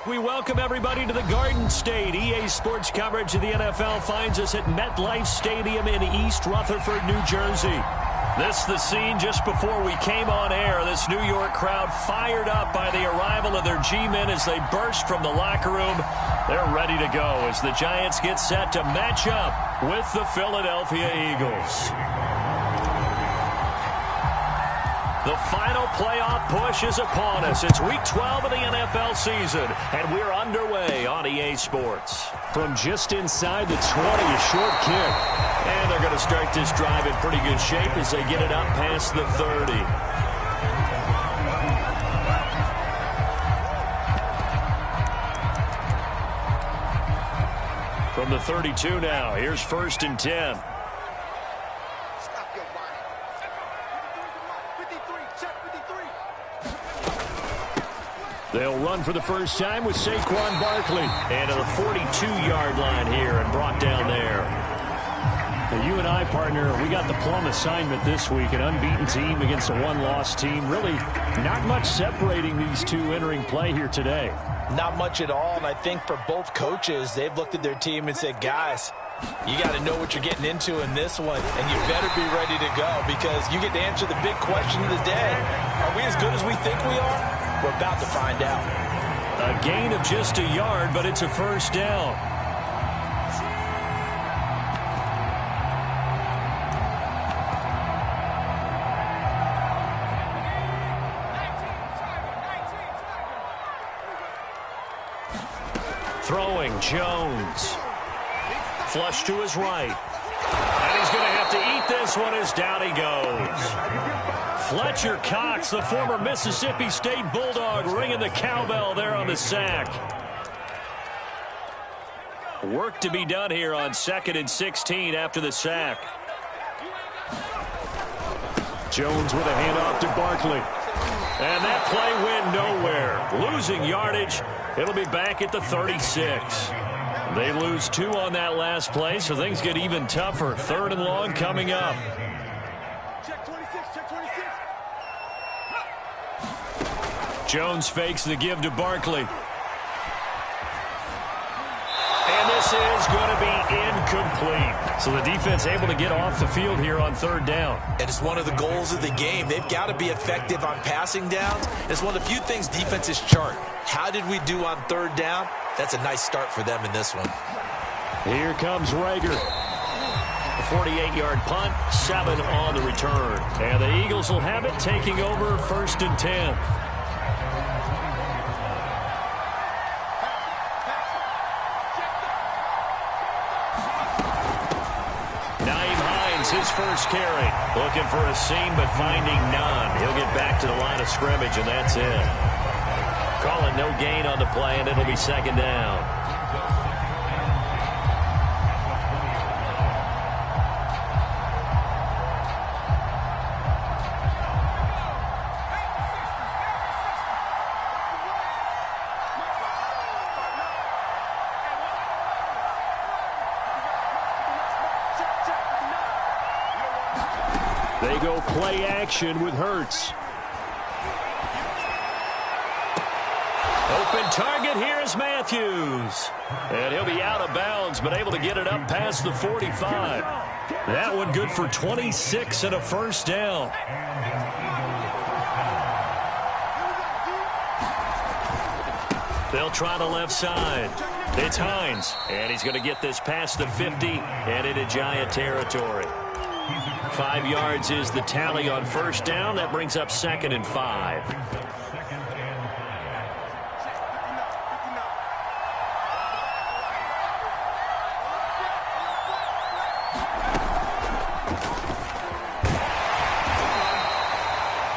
We welcome everybody to the Garden State. EA Sports coverage of the NFL finds us at MetLife Stadium in East Rutherford, New Jersey. This the scene just before we came on air. This New York crowd fired up by the arrival of their G-men as they burst from the locker room. They're ready to go as the Giants get set to match up with the Philadelphia Eagles. The final playoff push is upon us. It's Week 12 of the NFL season, and we're underway on EA Sports. From just inside the 20, a short kick. And they're going to start this drive in pretty good shape as they get it up past the 30. From the 32 now, here's 1st and 10. They'll run for the first time with Saquon Barkley. And to the 42-yard line here and brought down there. Now, you and I, partner, we got the plum assignment this week. An unbeaten team against a one-loss team. Really not much separating these two entering play here today. Not much at all, and I think for both coaches, they've looked at their team and said, guys, you got to know what you're getting into in this one, and you better be ready to go because you get to answer the big question of the day. Are we as good as we think we are? We're about to find out. A gain of just a yard, but it's a first down. Throwing, Jones. Flush to his right. And he's going to have to eat this one as down he goes. Fletcher Cox, the former Mississippi State Bulldog, ringing the cowbell there on the sack. Work to be done here on 2nd and 16 after the sack. Jones with a handoff to Barkley. And that play went nowhere. Losing yardage. It'll be back at the 36. They lose 2 on that last play, so things get even tougher. 3rd and long coming up. Jones fakes the give to Barkley. And this is going to be incomplete. So the defense able to get off the field here on 3rd down. And it's one of the goals of the game. They've got to be effective on passing downs. It's one of the few things defenses chart. How did we do on 3rd down? That's a nice start for them in this one. Here comes Rager. A 48-yard punt, 7 on the return. And the Eagles will have it, taking over 1st and 10. His first carry. Looking for a seam, but finding none. He'll get back to the line of scrimmage, and that's it. Calling no gain on the play, and it'll be 2nd down. They go play action with Hurts. Open target here is Matthews. And he'll be out of bounds, but able to get it up past the 45. That one good for 26 and a first down. They'll try the left side. It's Hines. And he's going to get this past the 50 and into Giant territory. 5 yards is the tally on first down. That brings up 2nd and 5.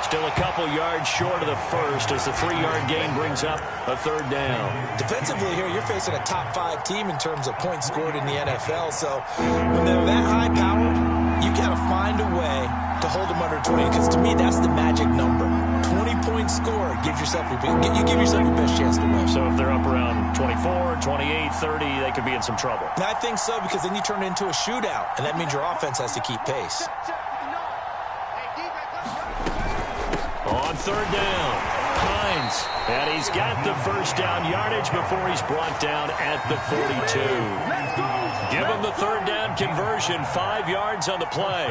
Still a couple yards short of the first as the 3-yard gain brings up a 3rd down. Defensively here, you're facing a top 5 team in terms of points scored in the NFL. So when they're that high powered, you got to find a way to hold them under 20, because to me, that's the magic number. 20 points scored, you give yourself your best chance to win. So if they're up around 24, 28, 30, they could be in some trouble. And I think so, because then you turn it into a shootout, and that means your offense has to keep pace. On 3rd down, Hines Hines. And he's got the first down yardage before he's brought down at the 42. Give him the third down conversion, 5 yards on the play.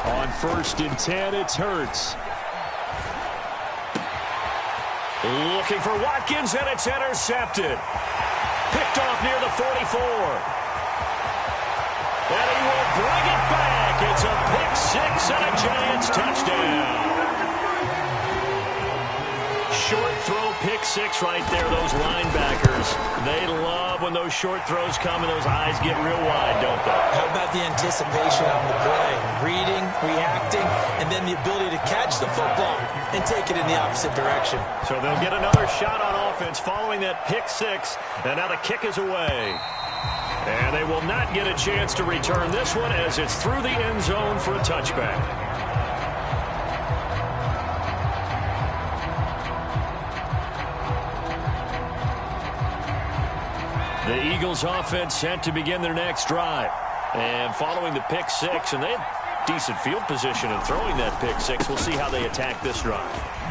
On 1st and 10, it's Hurts. Looking for Watkins, and it's intercepted. Picked off near the 44. And he will bring it back. It's a pick six and a Giants touchdown. Short throw, pick six right there. Those linebackers, they love when those short throws come and those eyes get real wide, don't they? How about the anticipation on the play? Reading, reacting, and then the ability to catch the football and take it in the opposite direction. So they'll get another shot on offense following that pick six, and now the kick is away. And they will not get a chance to return this one as it's through the end zone for a touchback. The Eagles offense set to begin their next drive. And following the pick six, and they had decent field position in throwing that pick six. We'll see how they attack this drive.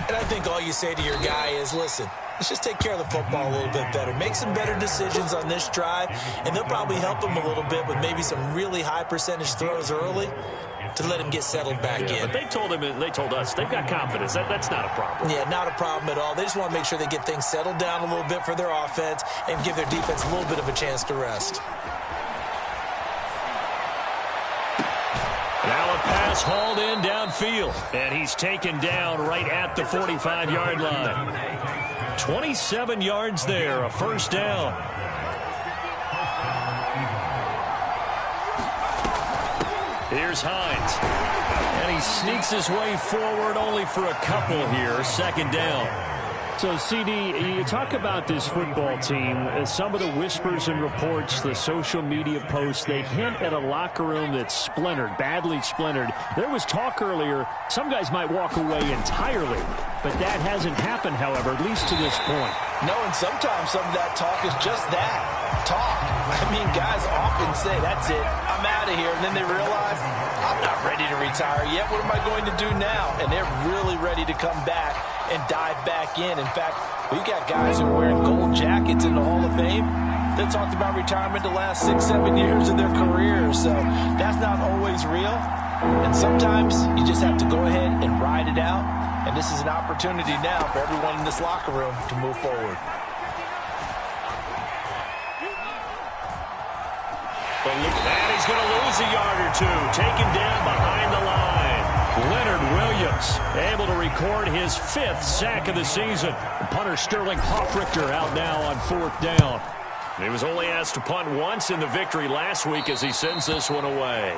And I think all you say to your guy is, listen, let's just take care of the football a little bit better. Make some better decisions on this drive, and they'll probably help him a little bit with maybe some really high percentage throws early to let him get settled back in. But they told us they've got confidence. That's not a problem. Yeah, not a problem at all. They just want to make sure they get things settled down a little bit for their offense and give their defense a little bit of a chance to rest. Now a pass hauled in downfield, and he's taken down right at the 45-yard line. 27 yards there, a first down. Here's Hines, and he sneaks his way forward only for a couple here, second down. So, CD, you talk about this football team, some of the whispers and reports, the social media posts, they hint at a locker room that's splintered, badly splintered. There was talk earlier, some guys might walk away entirely, but that hasn't happened, however, at least to this point. No, and sometimes some of that talk is just that, talk. I mean, guys often say, that's it, I'm out of here, and then they realize, I'm not ready to retire yet, what am I going to do now? And they're really ready to come back and dive back in. In fact, we've got guys who are wearing gold jackets in the Hall of Fame that talked about retirement the last 6-7 years of their careers. So that's not always real. And sometimes you just have to go ahead and ride it out. And this is an opportunity now for everyone in this locker room to move forward. And he's going to lose a yard or two. Taken down behind the line. Leonard Williams able to record his 5th sack of the season. Punter Sterling Hoffrichter out now on 4th down. He was only asked to punt once in the victory last week as he sends this one away.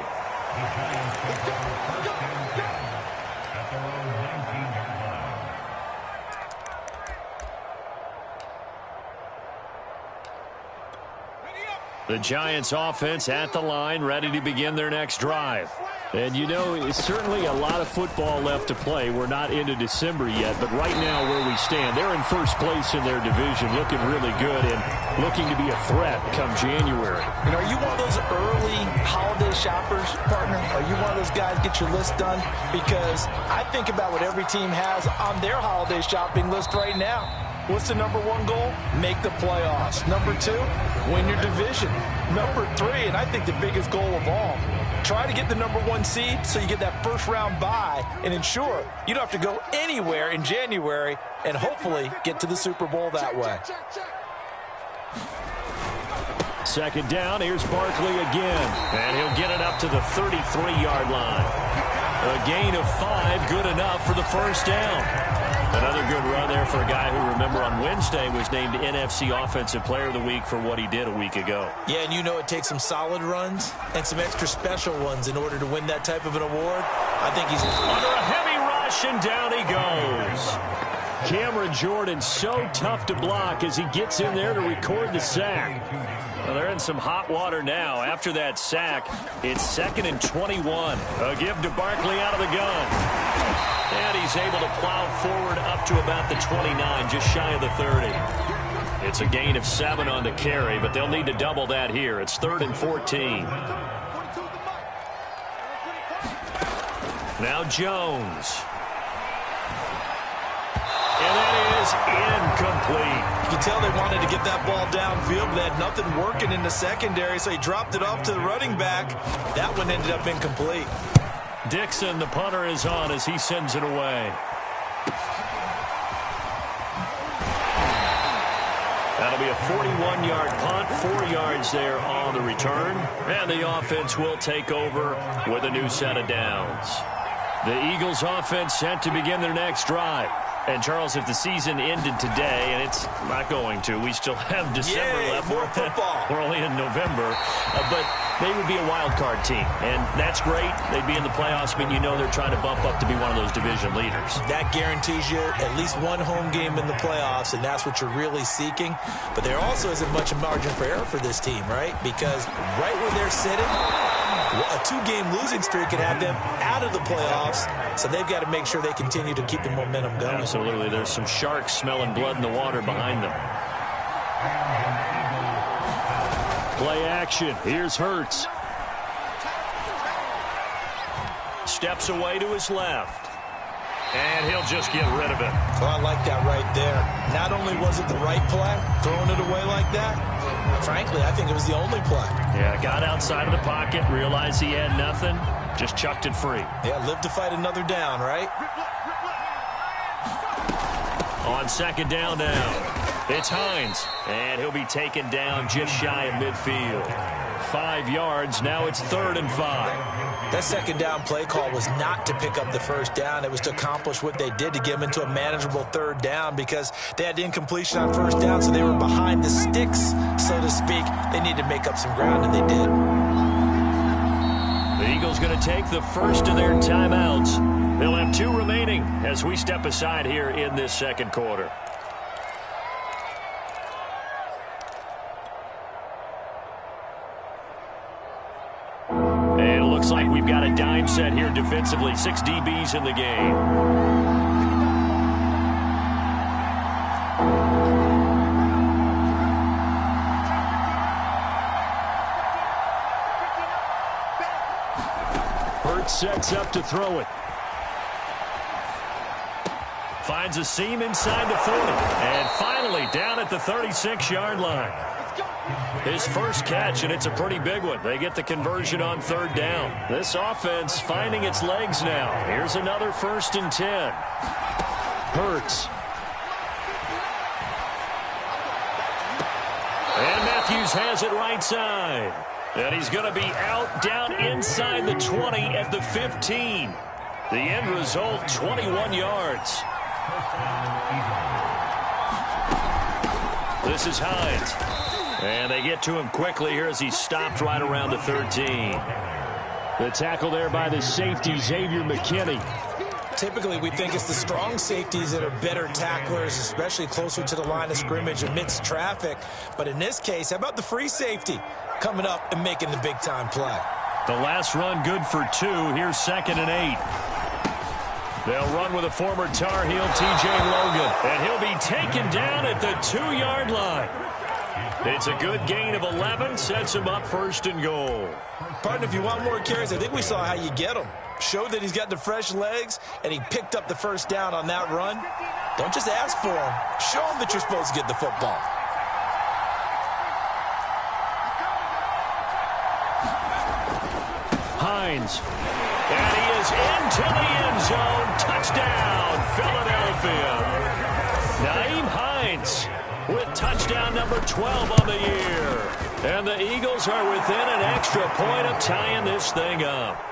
The Giants offense at the line, ready to begin their next drive. And you know, it's certainly a lot of football left to play. We're not into December yet, but right now where we stand, they're in first place in their division, looking really good and looking to be a threat come January. And are you one of those early holiday shoppers, partner? Are you one of those guys get your list done? Because I think about what every team has on their holiday shopping list right now. What's the number 1 goal? Make the playoffs. Number 2, win your division. Number 3, and I think the biggest goal of all, try to get the number 1 seed so you get that first round bye and ensure you don't have to go anywhere in January and hopefully get to the Super Bowl that way. Second down, here's Barkley again, and he'll get it up to the 33-yard line. A gain of 5, good enough for the first down. Another good run there for a guy who, remember, on Wednesday was named NFC Offensive Player of the Week for what he did a week ago. Yeah, and you know it takes some solid runs and some extra special ones in order to win that type of an award. I think he's under a heavy rush, and down he goes. Cameron Jordan so tough to block as he gets in there to record the sack. Well, they're in some hot water now. After that sack, it's 2nd and 21. A give to Barkley out of the gun. And he's able to plow forward up to about the 29, just shy of the 30. It's a gain of 7 on the carry, but they'll need to double that here. It's 3rd and 14. Now Jones. And that is incomplete. You can tell they wanted to get that ball downfield, but they had nothing working in the secondary, so he dropped it off to the running back. That one ended up incomplete. Dixon, the punter, is on as he sends it away. That'll be a 41-yard punt, 4 yards there on the return. And the offense will take over with a new set of downs. The Eagles offense set to begin their next drive. And, Charles, if the season ended today, and it's not going to, we still have December left. More football. We're only in November. But they would be a wild card team. And that's great. They'd be in the playoffs, but you know they're trying to bump up to be one of those division leaders. That guarantees you at least one home game in the playoffs, and that's what you're really seeking. But there also isn't much margin for error for this team, right? Because right where they're sitting, a 2-game losing streak could have them out of the playoffs, so they've got to make sure they continue to keep the momentum going. Absolutely. There's some sharks smelling blood in the water behind them. Play action. Here's Hurts. Steps away to his left. And he'll just get rid of it. Well, I like that right there. Not only was it the right play, throwing it away like that, frankly, I think it was the only play. Yeah, got outside of the pocket, realized he had nothing, just chucked it free. Yeah, live to fight another down, right? On 2nd down now, it's Hines, and he'll be taken down just shy of midfield. 5 yards, now it's 3rd and 5. That 2nd down play call was not to pick up the 1st down. It was to accomplish what they did to get them into a manageable 3rd down because they had incompletion on 1st down, so they were behind the sticks, so to speak. They needed to make up some ground, and they did. The Eagles going to take the first of their timeouts. They'll have 2 remaining as we step aside here in this 2nd quarter. And it looks like we've got a dime set here defensively. 6 DBs in the game. Hurts sets up to throw it. Finds a seam inside the 40. And finally down at the 36-yard line. His first catch, and it's a pretty big one. They get the conversion on 3rd down. This offense finding its legs now. Here's another 1st and 10. Hurts. And Matthews has it right side. And he's going to be out down inside the 20 at the 15. The end result, 21 yards. This is Hines. And they get to him quickly here as he stopped right around the 13. The tackle there by the safety, Xavier McKinney. Typically, we think it's the strong safeties that are better tacklers, especially closer to the line of scrimmage amidst traffic. But in this case, how about the free safety coming up and making the big-time play? The last run good for 2. Here's 2nd and 8. They'll run with a former Tar Heel, T.J. Logan. And he'll be taken down at the 2-yard line. It's a good gain of 11, sets him up 1st and goal. Partner, if you want more carries, I think we saw how you get him. Showed that he's got the fresh legs, and he picked up the 1st down on that run. Don't just ask for him. Show him that you're supposed to get the football. Hines. And he is into the end zone. Touchdown, Philadelphia. Nyheim Hines with touchdown number 12 on the year. And the Eagles are within an extra point of tying this thing up.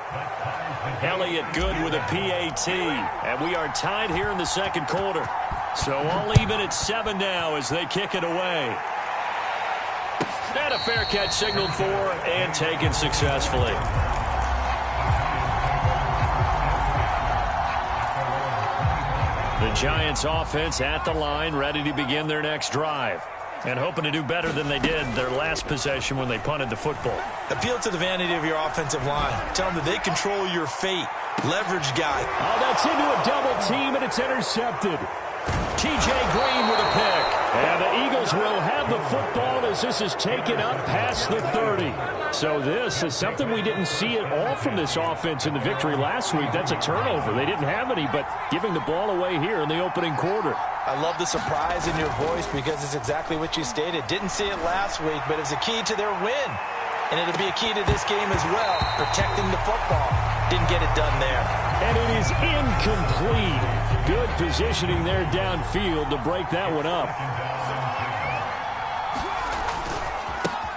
Elliott good with a PAT. And we are tied here in the 2nd quarter. So all even at 7 now as they kick it away. And a fair catch signaled for and taken successfully. The Giants offense at the line, ready to begin their next drive. And hoping to do better than they did their last possession when they punted the football. Appeal to the vanity of your offensive line. Tell them that they control your fate. Leverage guy. Oh, that's into a double team, and it's intercepted. T.J. Green with a pick. And the Eagles will football as this is taken up past the 30. So this is something we didn't see at all from this offense in the victory last week. That's a turnover. They didn't have any, but giving the ball away here in the opening quarter. I love the surprise in your voice because it's exactly what you stated. Didn't see it last week, but it was a key to their win. And it'll be a key to this game as well, protecting the football. Didn't get it done there. And it is incomplete. Good positioning there downfield to break that one up.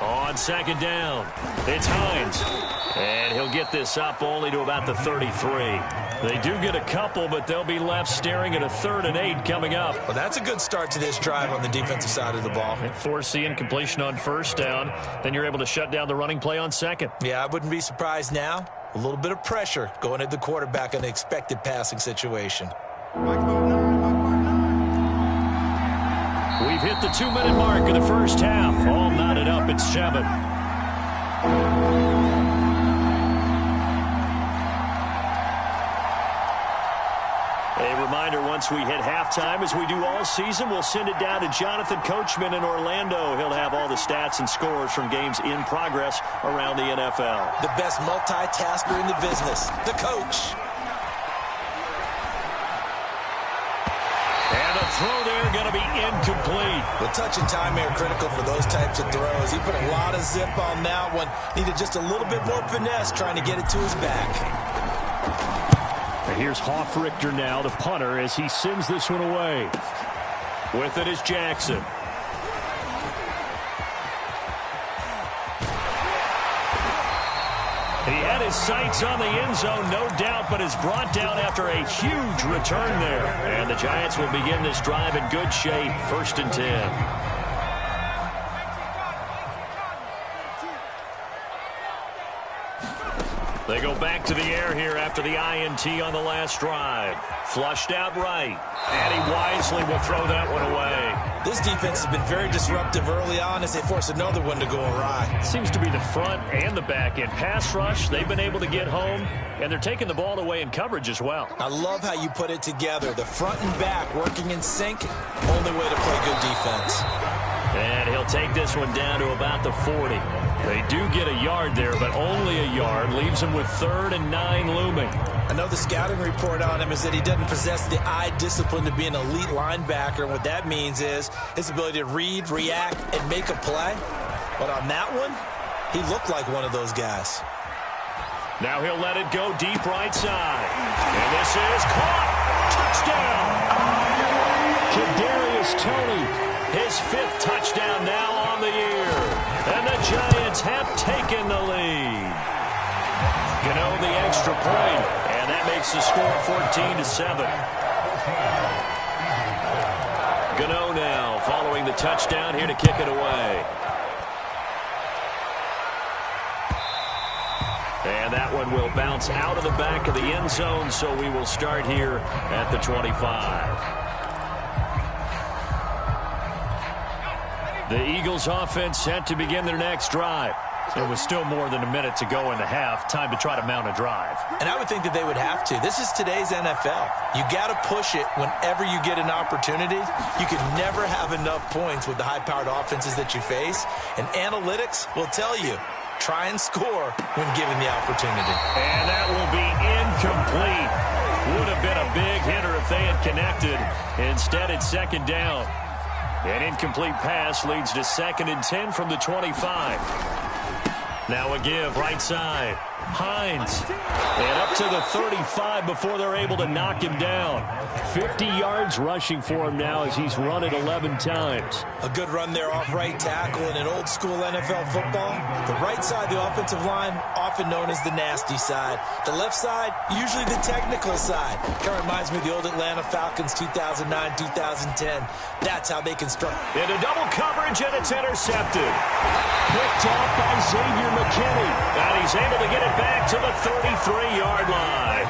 On second down, it's Hines. And he'll get this up only to about the 33. They do get a couple, but they'll be left staring at a 3rd and 8 coming up. Well, that's a good start to this drive on the defensive side of the ball. Force the incompletion on first down. Then you're able to shut down the running play on second. Yeah, I wouldn't be surprised now. A little bit of pressure going at the quarterback in an expected passing situation. We've hit the 2-minute mark of the first half. All knotted up at 7. A reminder, once we hit halftime, as we do all season, we'll send it down to Jonathan Coachman in Orlando. He'll have all the stats and scores from games in progress around the NFL. The best multitasker in the business, the coach. And a throw there going to be incomplete. The touch and time are critical for those types of throws. He put a lot of zip on that one. Needed just a little bit more finesse trying to get it to his back. And here's Hoffrichter now, the punter, as he sends this one away. With it is Jackson. He had his sights on the end zone, no doubt, but is brought down after a huge return there. And the Giants will begin this drive in good shape, 1st and 10. They go back to the air here after the INT on the last drive. Flushed out right. And he wisely will throw that one away. This defense has been very disruptive early on as they force another one to go awry. Seems to be the front and the back end. Pass rush, they've been able to get home, and they're taking the ball away in coverage as well. I love how you put it together. The front and back working in sync. Only way to play good defense. And he'll take this one down to about the 40. They do get a yard there, but only a yard. Leaves him with 3rd and 9 looming. I know the scouting report on him is that he doesn't possess the eye discipline to be an elite linebacker. And what that means is his ability to read, react, and make a play. But on that one, he looked like one of those guys. Now he'll let it go deep right side. And this is caught. Touchdown. Kadarius Toney. His 5th touchdown now on the year. And the Giants have taken the lead. Gano the extra point, and that makes the score 14-7. Gano now following the touchdown here to kick it away. And that one will bounce out of the back of the end zone, so we will start here at the 25. The Eagles offense set to begin their next drive. There was still more than a minute to go in the half. Time to try to mount a drive. And I would think that they would have to. This is today's NFL. You got to push it whenever you get an opportunity. You can never have enough points with the high-powered offenses that you face. And analytics will tell you, try and score when given the opportunity. And that will be incomplete. Would have been a big hitter if they had connected. Instead, it's 2nd down. An incomplete pass leads to 2nd and 10 from the 25. Now a give right side. Hines. And up to the 35 before they're able to knock him down. 50 yards rushing for him now as he's run it 11 times. A good run there off right tackle in an old school NFL football. The right side, the offensive line, often known as the nasty side. The left side, usually the technical side. Kind of reminds me of the old Atlanta Falcons 2009-2010. That's how they construct. Into double coverage, and it's intercepted. Picked off by Xavier McKinney. And he's able to get it back to the 33-yard line.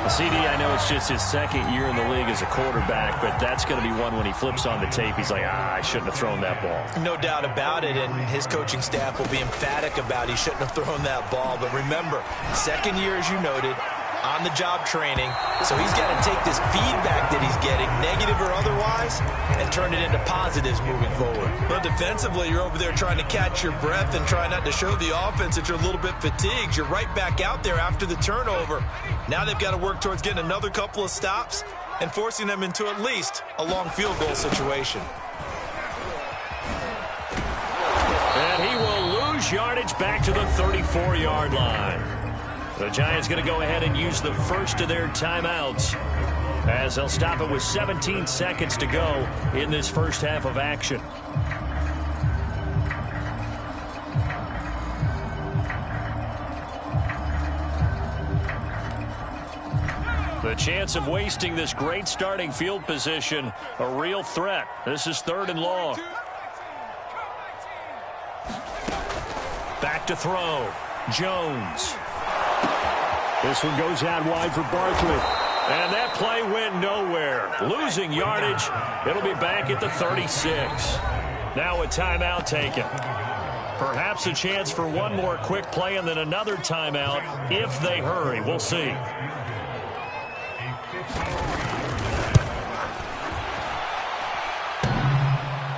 CD, I know it's just his 2nd year in the league as a quarterback, but that's going to be one when he flips on the tape. He's like, I shouldn't have thrown that ball. No doubt about it, and his coaching staff will be emphatic about he shouldn't have thrown that ball. But remember, 2nd year, as you noted, on-the-job training, so he's got to take this feedback that he's getting, negative or otherwise, and and turn it into positives moving forward. But defensively, you're over there trying to catch your breath and try not to show the offense that you're a little bit fatigued. You're right back out there after the turnover. Now they've got to work towards getting another couple of stops and forcing them into at least a long field goal situation. And he will lose yardage back to the 34-yard line. The Giants going to go ahead and use the first of their timeouts as they'll stop it with 17 seconds to go in this first half of action. The chance of wasting this great starting field position, a real threat. This is 3rd and long. Back to throw. Jones. This one goes out wide for Barkley. And that play went nowhere. Losing yardage. It'll be back at the 36. Now a timeout taken. Perhaps a chance for one more quick play and then another timeout if they hurry. We'll see.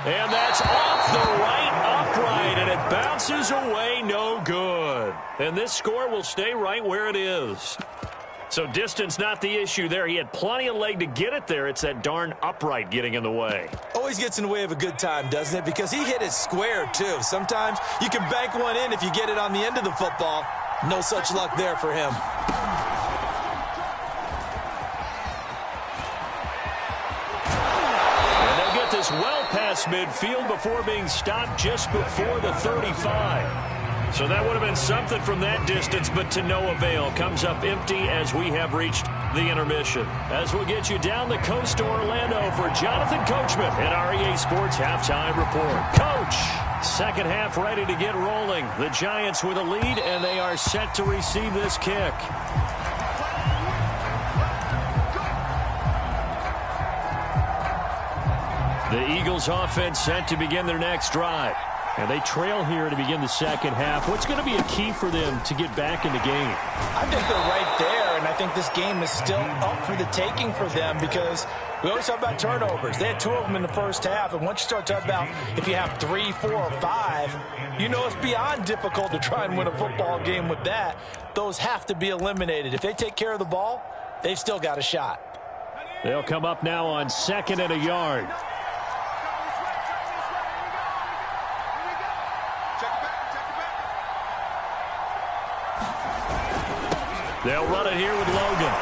And that's off the right upright, and it bounces away, no good. And this score will stay right where it is. So distance not the issue there. He had plenty of leg to get it there. It's that darn upright getting in the way. Always gets in the way of a good time, doesn't it? Because he hit it square, too. Sometimes you can bank one in if you get it on the end of the football. No such luck there for him. Well past midfield before being stopped just before the 35. So that would have been something from that distance, but to no avail. Comes up empty as we have reached the intermission. As we'll get you down the coast to Orlando for Jonathan Coachman at our EA Sports Halftime Report. Coach, second half ready to get rolling. The Giants with a lead, and they are set to receive this kick. The Eagles offense set to begin their next drive. And they trail here to begin the second half. What's going to be a key for them to get back in the game? I think they're right there, and I think this game is still up for the taking for them because we always talk about turnovers. They had 2 of them in the first half, and once you start talking about if you have 3, 4, or 5, you know it's beyond difficult to try and win a football game with that. Those have to be eliminated. If they take care of the ball, they've still got a shot. They'll come up now on 2nd and a yard. They'll run it here with Logan.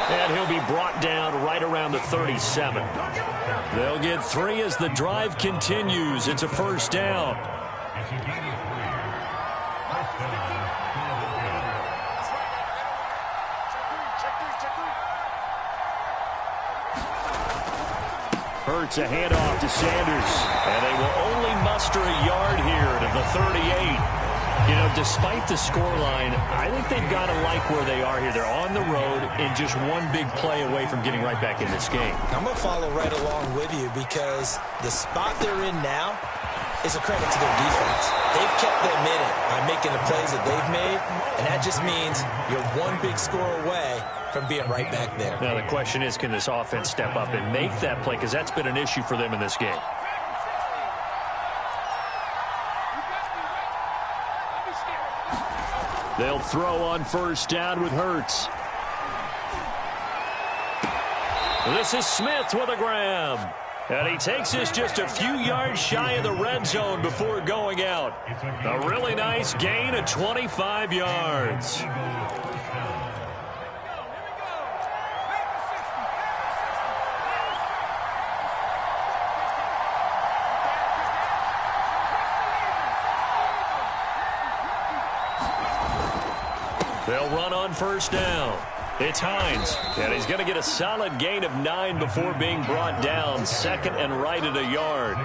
And he'll be brought down right around the 37. They'll get 3 as the drive continues. It's a first down. Hurts a handoff to Sanders. And they will only muster a yard here to the 38. You know, despite the scoreline, I think they've got to like where they are here. They're on the road and just one big play away from getting right back in this game. I'm going to follow right along with you because the spot they're in now is a credit to their defense. They've kept them in it by making the plays that they've made, and that just means you're one big score away from being right back there. Now the question is, can this offense step up and make that play? Because that's been an issue for them in this game. They'll throw on first down with Hurts. This is Smith with a grab. And he takes this just a few yards shy of the red zone before going out. A really nice gain of 25 yards. They'll run on first down. It's Hines, and he's going to get a solid gain of 9 before being brought down. 2nd and right at a yard.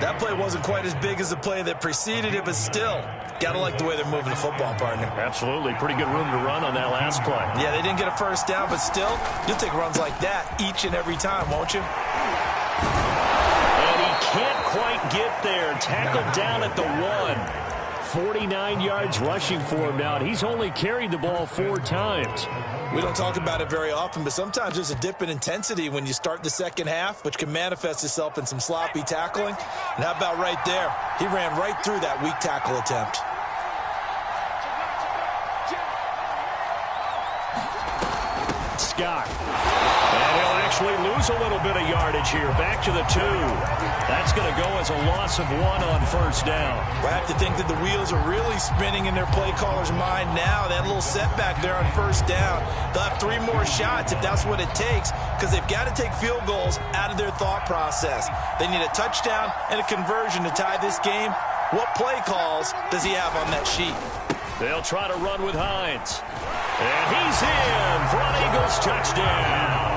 That play wasn't quite as big as the play that preceded it, but still, got to like the way they're moving the football, partner. Absolutely. Pretty good room to run on that last play. Yeah, they didn't get a first down, but still, you'll take runs like that each and every time, won't you? And he can't quite get there. Tackled down at the 1. 49 yards rushing for him now, and he's only carried the ball 4 times. We don't talk about it very often, but sometimes there's a dip in intensity when you start the second half, which can manifest itself in some sloppy tackling. And how about right there? He ran right through that weak tackle attempt. Scott. And he'll actually lose a little bit of yardage here. Back to the 2. That's going to go as a loss of 1 on first down. I have to think that the wheels are really spinning in their play caller's mind now. That little setback there on first down. They'll have 3 more shots if that's what it takes, because they've got to take field goals out of their thought process. They need a touchdown and a conversion to tie this game. What play calls does he have on that sheet? They'll try to run with Hines. And he's in for an Eagles touchdown.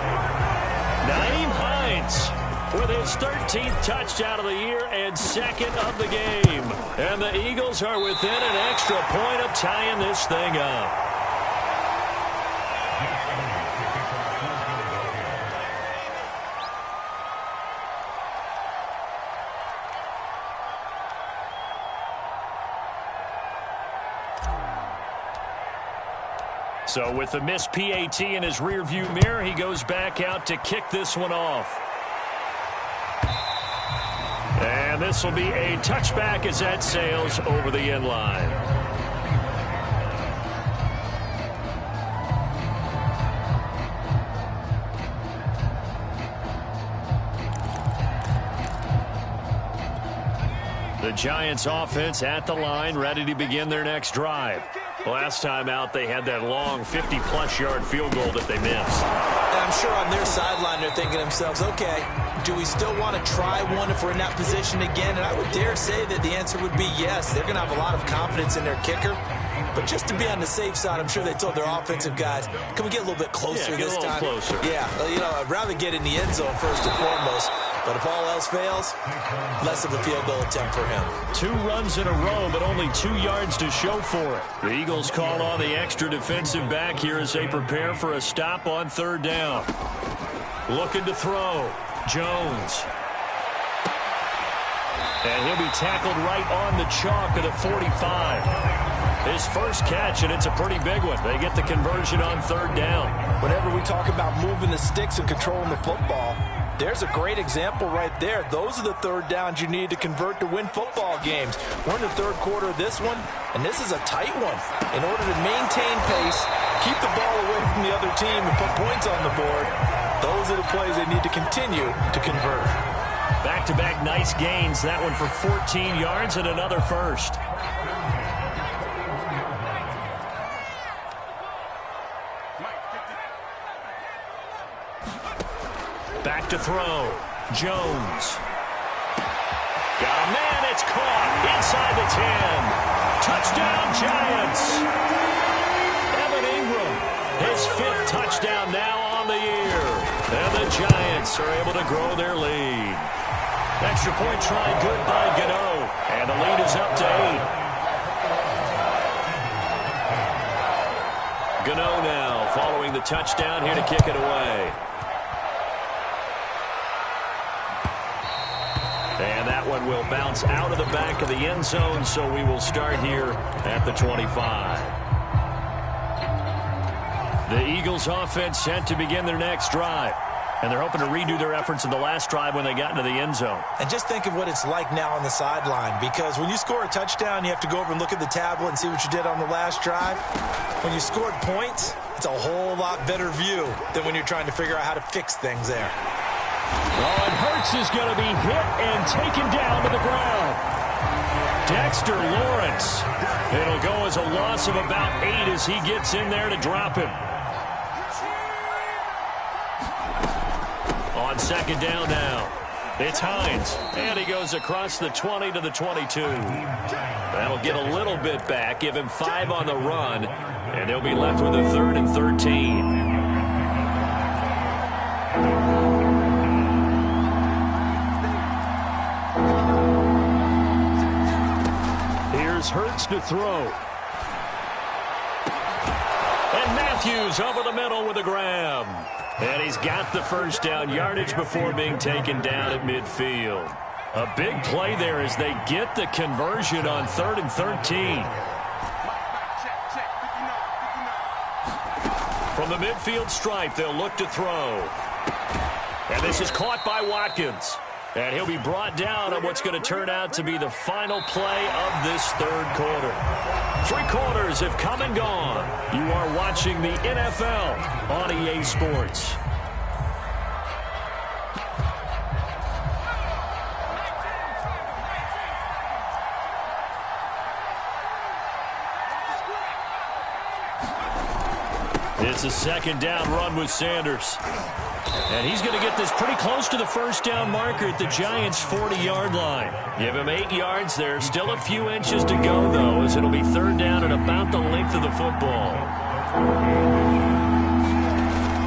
Nyheim Hines with his 13th touchdown of the year and 2nd of the game. And the Eagles are within an extra point of tying this thing up. So with the missed PAT in his rearview mirror, he goes back out to kick this one off. And this will be a touchback as that sails over the end line. The Giants offense at the line, ready to begin their next drive. Last time out, they had that long 50-plus yard field goal that they missed. And I'm sure on their sideline they're thinking to themselves, okay, do we still want to try one if we're in that position again? And I would dare say that the answer would be yes. They're going to have a lot of confidence in their kicker. But just to be on the safe side, I'm sure they told their offensive guys, can we get a little bit closer this time? Closer. Yeah, you know, I'd rather get in the end zone first and foremost. But if all else fails, less of a field goal attempt for him. 2 runs in a row, but only 2 yards to show for it. The Eagles call on the extra defensive back here as they prepare for a stop on 3rd down. Looking to throw. Jones. And he'll be tackled right on the chalk of the 45. His first catch, and it's a pretty big one. They get the conversion on 3rd down. Whenever we talk about moving the sticks and controlling the football, there's a great example right there. Those are the 3rd downs you need to convert to win football games. We're in the 3rd quarter of this one, and this is a tight one. In order to maintain pace, keep the ball away from the other team, and put points on the board, those are the plays they need to continue to convert. Back-to-back nice gains. That one for 14 yards and another first. Back to throw. Jones. Got a man. It's caught inside the 10. Touchdown, Giants. Evan Ingram, his 5th touchdown now on the year. And the Giants are able to grow their lead. Extra point try good by Gano. And the lead is up to 8. Gano now following the touchdown here to kick it away. And that one will bounce out of the back of the end zone, so we will start here at the 25. The Eagles offense set to begin their next drive. And they're hoping to redo their efforts in the last drive when they got into the end zone. And just think of what it's like now on the sideline, because when you score a touchdown, you have to go over and look at the tablet and see what you did on the last drive. When you scored points, it's a whole lot better view than when you're trying to figure out how to fix things there. Oh, and Hurts is going to be hit and taken down to the ground. Dexter Lawrence. It'll go as a loss of about 8 as he gets in there to drop him. On 2nd down now. It's Hines. And he goes across the 20 to the 22. That'll get a little bit back, give him 5 on the run, and they'll be left with a 3rd and 13. Hurts to throw. And Matthews over the middle with a grab. And he's got the first down yardage before being taken down at midfield. A big play there as they get the conversion on 3rd and 13. From the midfield stripe, they'll look to throw. And this is caught by Watkins. And he'll be brought down on what's going to turn out to be the final play of this 3rd quarter. 3 quarters have come and gone. You are watching the NFL on EA Sports. It's a 2nd down run with Sanders. And he's going to get this pretty close to the 1st down marker at the Giants' 40-yard line. Give him 8 yards there. Still a few inches to go, though, as it'll be 3rd down and about the length of the football.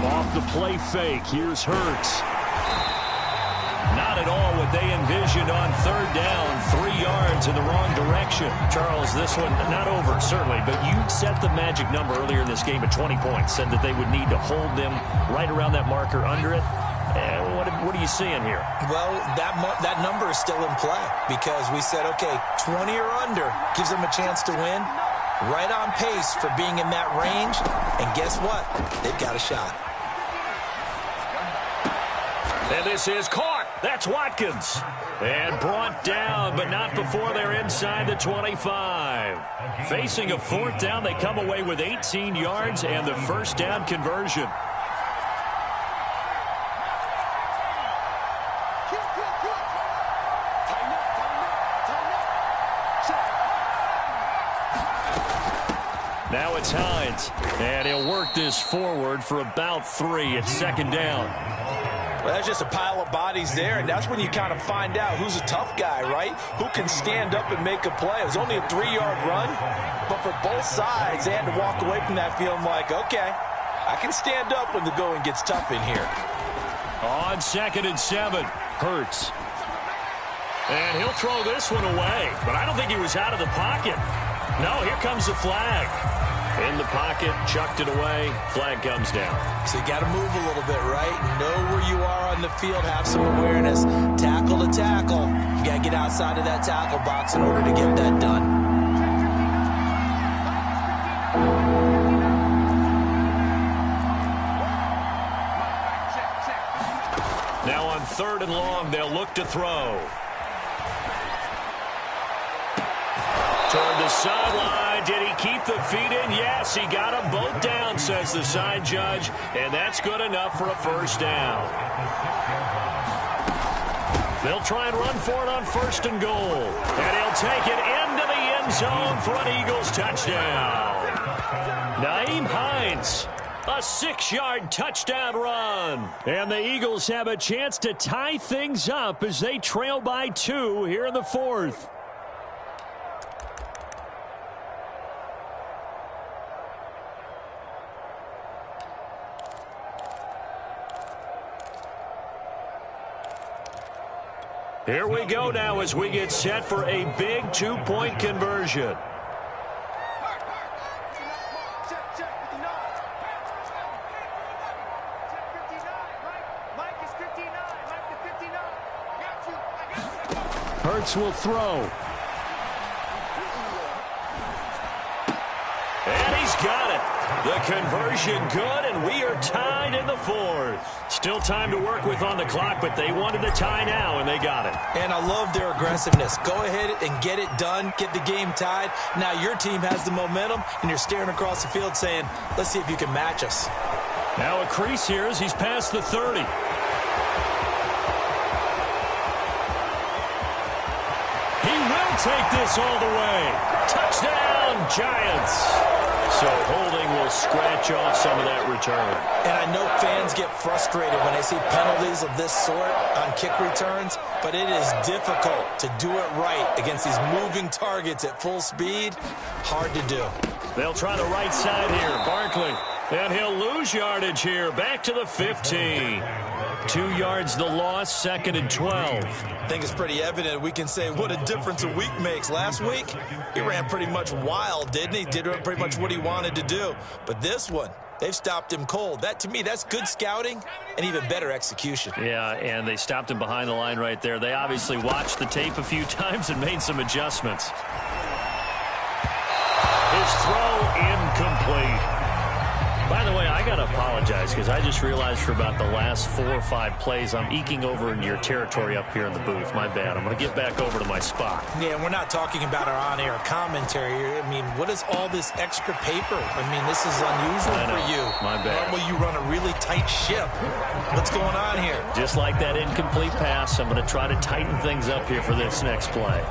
Off the play fake. Here's Hurts. Not at all what they envisioned on 3rd down. 3 yards in the wrong direction. Charles, this one not over, certainly, but you set the magic number earlier in this game at 20 points. Said that they would need to hold them right around that marker under it. What are you seeing here? Well, that number is still in play because we said, okay, 20 or under gives them a chance to win. Right on pace for being in that range. And guess what? They've got a shot. And this is caught. That's Watkins. And brought down, but not before they're inside the 25. Facing a 4th down, they come away with 18 yards and the 1st down conversion. Now it's Hines. And he'll work this forward for about 3 at 2nd down. Well, that's just a pile of bodies there, and that's when you kind of find out who's a tough guy, right? Who can stand up and make a play. It was only a 3-yard run, but for both sides, they had to walk away from that feeling like, okay, I can stand up when the going gets tough in here. On 2nd and 7, Hurts. And he'll throw this one away, but I don't think he was out of the pocket. No, here comes the flag. In the pocket, chucked it away, flag comes down. So you got to move a little bit, right? Know where you are on the field, have some awareness. Tackle to tackle. You got to get outside of that tackle box in order to get that done. Now on 3rd and long, they'll look to throw. Toward the sideline. Did he keep the feet in? Yes, he got them both down, says the side judge. And that's good enough for a 1st down. They'll try and run for it on 1st and goal. And he'll take it into the end zone for an Eagles touchdown. Nyheim Hines. A 6-yard touchdown run. And the Eagles have a chance to tie things up as they trail by 2 here in the 4th. Here we go now as we get set for a big 2-point conversion. Hurts will throw. And he's got it. The conversion good, and we are tied in the 4th. Still time to work with on the clock, but they wanted a tie now, and they got it. And I love their aggressiveness. Go ahead and get it done. Get the game tied. Now your team has the momentum, and you're staring across the field saying, let's see if you can match us. Now a crease here as he's past the 30. He will take this all the way. Touchdown, Giants. So holding will scratch off some of that return. And I know fans get frustrated when they see penalties of this sort on kick returns, but it is difficult to do it right against these moving targets at full speed. Hard to do. They'll try the right side here. Barkley. And he'll lose yardage here. Back to the 15. 2 yards the loss, 2nd and 12. I think it's pretty evident. We can say what a difference a week makes. Last week, he ran pretty much wild, didn't he? Did pretty much what he wanted to do. But this one, They've stopped him cold. That, to me, that's good scouting and even better execution. Yeah, and they stopped him behind the line right there. They obviously watched the tape a few times and made some adjustments. His throw incomplete. By the way, I got to apologize because I just realized for about the last 4 or 5 plays, I'm eking over into your territory up here in the booth. My bad. I'm going to get back over to my spot. Yeah, we're not talking about our on-air commentary here. I mean, what is all this extra paper? I mean, this is unusual for you. My bad. Normally you run a really tight ship. What's going on here? Just like that incomplete pass, I'm going to try to tighten things up here for this next play.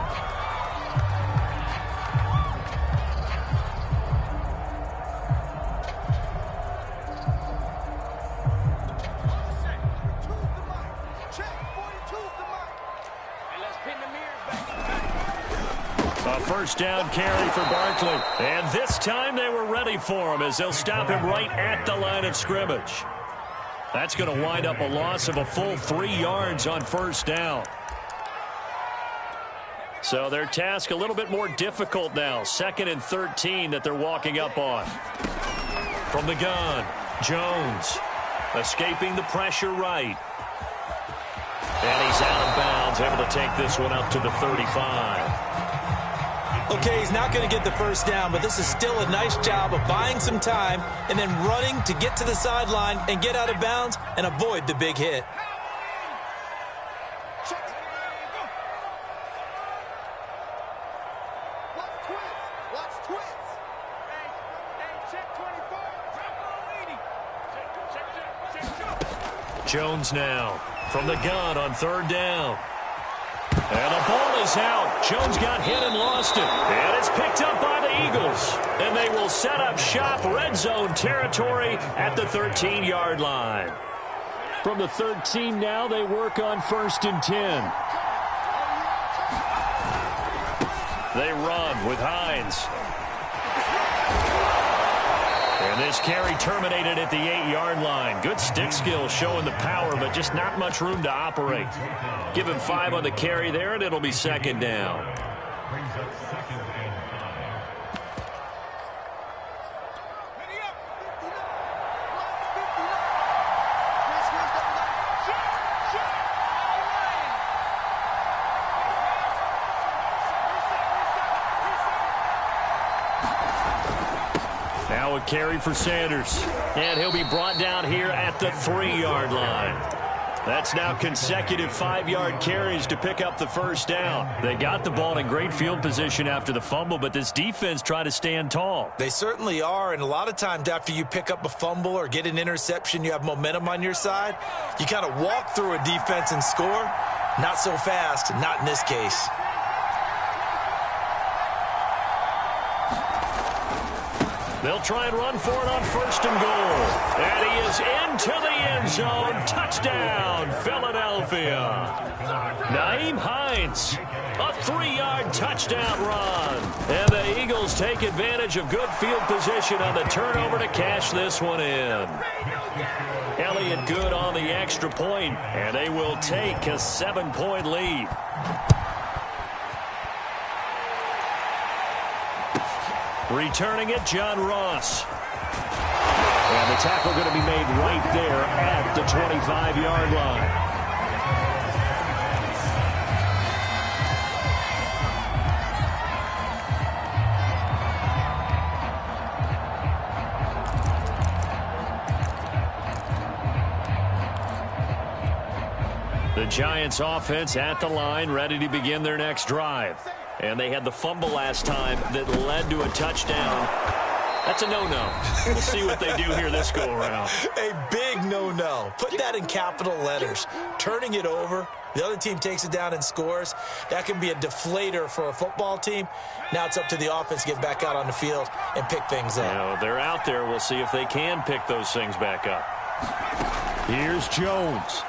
First down carry for Barkley. And this time they were ready for him as they'll stop him right at the line of scrimmage. That's going to wind up a loss of a full 3 yards on first down. So their task a little bit more difficult now. 2nd and 13 that they're walking up on. From the gun, Jones escaping the pressure right. And he's out of bounds, able to take this one up to the 35. Okay, he's not going to get the first down, but this is still a nice job of buying some time and then running to get to the sideline and get out of bounds and avoid the big hit. Jones now from the gun on 3rd down. And the ball is out. Jones got hit and lost it. And it's picked up by the Eagles. And they will set up shop red zone territory at the 13-yard line. From the 13 now, they work on 1st and 10. They run with Hines. And this carry terminated at the 8-yard line. Good stick skill showing the power, but just not much room to operate. Give him 5 on the carry there, and it'll be 2nd down. Now a carry for Sanders. And he'll be brought down here at the 3-yard line. That's now consecutive 5-yard carries to pick up the first down. They got the ball in great field position after the fumble, but this defense tried to stand tall. They certainly are, and a lot of times after you pick up a fumble or get an interception, you have momentum on your side. You kind of walk through a defense and score. Not so fast, not in this case. They'll try and run for it on 1st and goal. And he is into the end zone. Touchdown, Philadelphia. Nyheim Hines, a 3-yard touchdown run. And the Eagles take advantage of good field position on the turnover to cash this one in. Elliott good on the extra point, and they will take a 7-point lead. Returning it, John Ross. And the tackle going to be made right there at the 25-yard line. The Giants offense at the line, ready to begin their next drive. And they had the fumble last time that led to a touchdown. That's a no-no. We'll see what they do here this go-around. A big no-no. Put that in capital letters. Turning it over, the other team takes it down and scores. That can be a deflator for a football team. Now it's up to the offense to get back out on the field and pick things up. You know, they're out there. We'll see if they can pick those things back up. Here's Jones.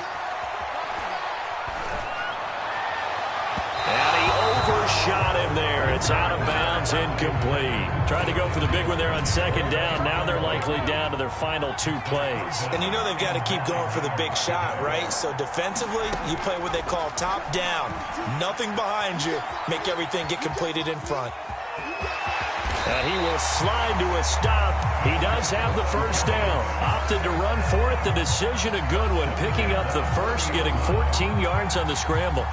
And he overshot him there. It's out of bounds, incomplete. Tried to go for the big one there on 2nd down. Now they're likely down to their final 2 plays. And you know they've got to keep going for the big shot, right? So defensively, you play what they call top down. Nothing behind you. Make everything get completed in front. And he will slide to a stop. He does have the first down. Opted to run for it. The decision a good one. Picking up the first, getting 14 yards on the scramble.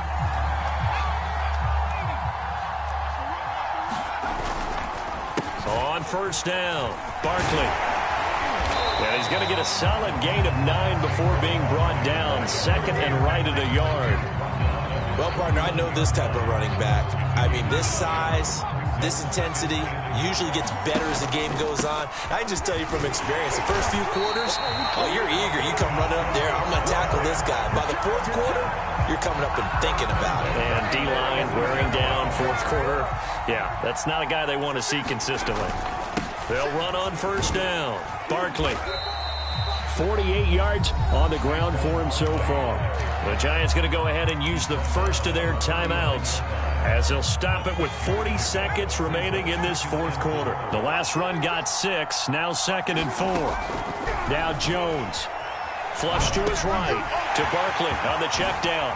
On first down, Barkley. And he's going to get a solid gain of 9 before being brought down. Second and right at a yard. Well, partner, I know this type of running back. I mean, this size, this intensity usually gets better as the game goes on. I can just tell you from experience, the first few quarters, oh, you're eager. You come running up there, I'm going to tackle this guy. By the fourth quarter, you're coming up and thinking about it. And D-line wearing down fourth quarter. Yeah, that's not a guy they want to see consistently. They'll run on first down. Barkley. 48 yards on the ground for him so far. The Giants going to go ahead and use the first of their timeouts as they'll stop it with 40 seconds remaining in this fourth quarter. The last run got 6, now 2nd and 4. Now Jones. Flush to his right to Barkley on the check down.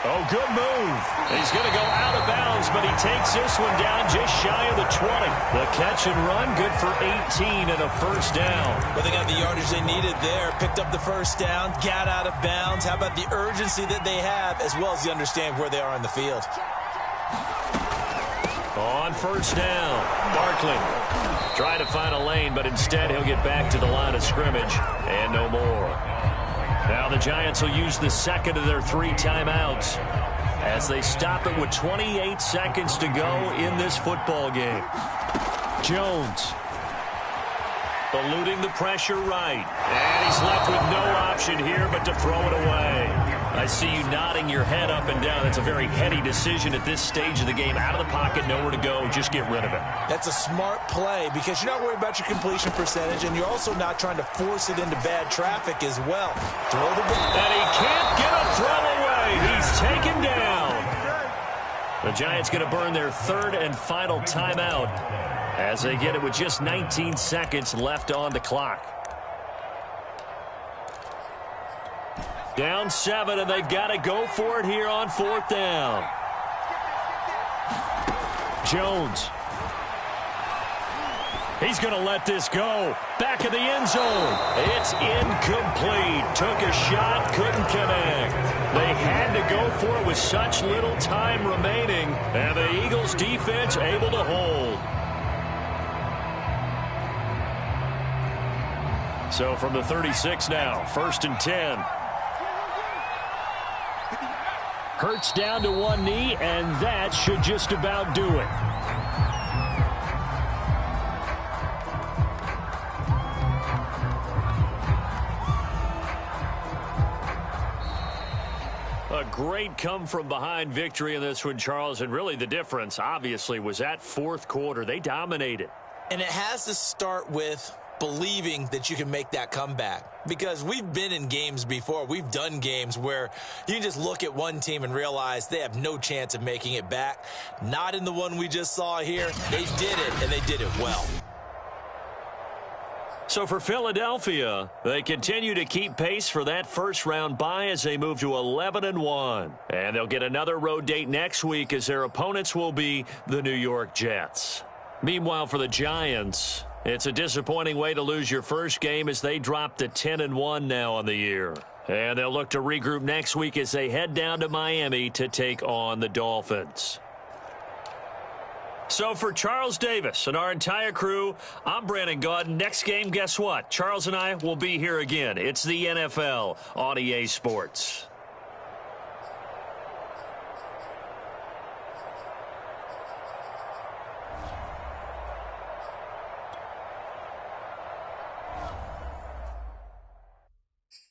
Oh, good move. He's going to go out of bounds, but he takes this one down just shy of the 20. The catch and run, good for 18 and a first down. But they got the yardage they needed there. Picked up the first down, got out of bounds. How about the urgency that they have, as well as the understand where they are on the field? On first down, Barkley. Trying to find a lane, but instead he'll get back to the line of scrimmage and no more. Now the Giants will use the second of their 3 timeouts as they stop it with 28 seconds to go in this football game. Jones. Eluding the pressure right. And he's left with no option here but to throw it away. I see you nodding your head up and down. It's a very heady decision at this stage of the game. Out of the pocket, nowhere to go. Just get rid of it. That's a smart play because you're not worried about your completion percentage, and you're also not trying to force it into bad traffic as well. Throw the ball. And he can't get a throw away. He's taken down. The Giants going to burn their 3rd and final timeout as they get it with just 19 seconds left on the clock. Down 7, and they've got to go for it here on 4th down. Jones. He's going to let this go. Back of the end zone. It's incomplete. Took a shot, couldn't connect. They had to go for it with such little time remaining, and the Eagles defense able to hold. So from the 36 now, 1st and 10. Hurts down to one knee, and that should just about do it. A great come-from-behind victory in this one, Charles, and really the difference, obviously, was that fourth quarter. They dominated. And it has to start with believing that you can make that comeback, because we've been in games before. We've done games where you can just look at one team and realize they have no chance of making it back. Not in the one we just saw here. They did it, and they did it well. So for Philadelphia, they continue to keep pace for that first-round bye as they move to 11-1. And they'll get another road date next week as their opponents will be the New York Jets. Meanwhile, for the Giants, it's a disappointing way to lose your first game as they drop to 10-1 now on the year. And they'll look to regroup next week as they head down to Miami to take on the Dolphins. So for Charles Davis and our entire crew, I'm Brandon Gaudin. Next game, guess what? Charles and I will be here again. It's the NFL on EA Sports.